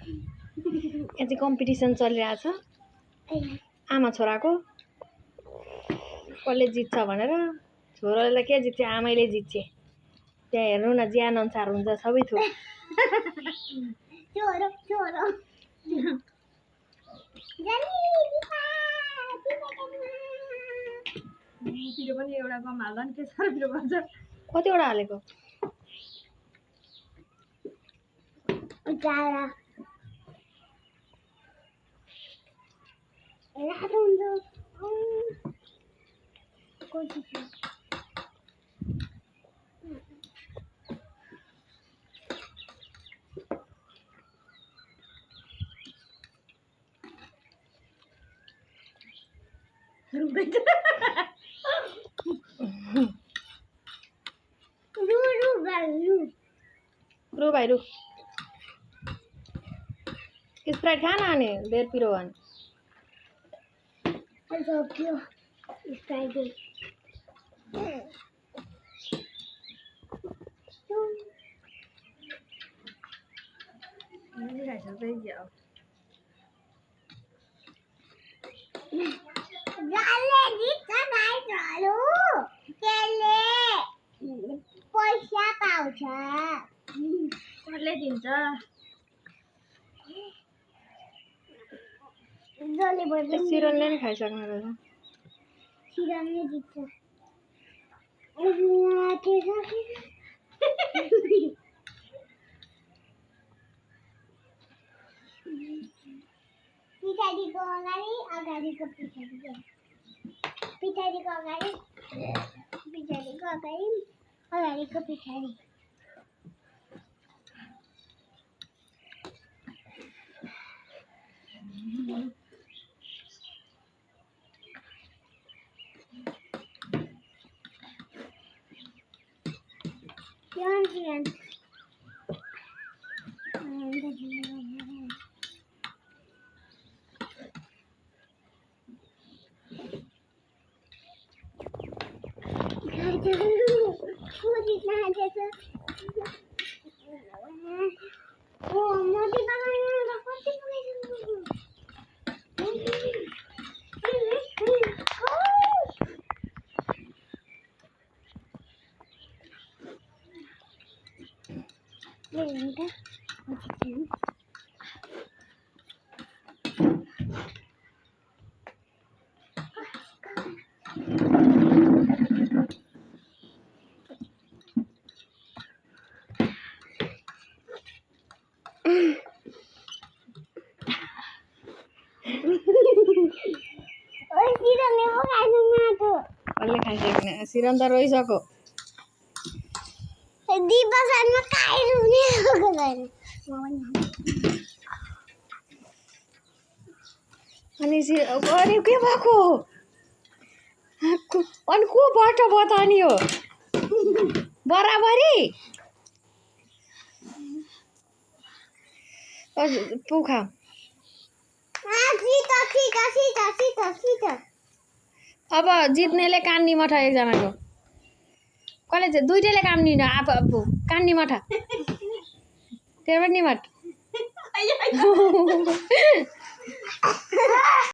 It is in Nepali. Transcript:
यहाँ चाहिँ कम्पिटिसन चलिरहेछ आमा छोराको कसले जित्छ भनेर। छोराले त के जित्छ, आमैले जित्छ। त्यहाँ हेर्नु न ज्यान अनुसार हुन्छ सबै थोक। पिरो पनि एउटा कम हाल्दा नि के साह्रो पिरो गर्छ। कतिवटा हालेको? रू भाइ रू स्प्राइट खा न अनि धेर पिरो भने। पैसा पाउँछ कसले दिन्छ? सिरनले नि खाइसक्नु रहेछ। सिरनले जित्छ। पछाडिको अगाडि अगाडिको पछाडि पछाडिको अगाडि पछाडिको अगाडि अगाडिको पछाडि। कसले खाइसक्ने? सिरन त रोइसक्यो। अनि अरे के भएको? अनि को बाटो बतानी हो बराबरी? पुखा अब जित्नेले कान्नी मठा एकजनाको। कसले चाहिँ दुईटैले काम नि अब कान्नी मठा तेरो पनि निमट।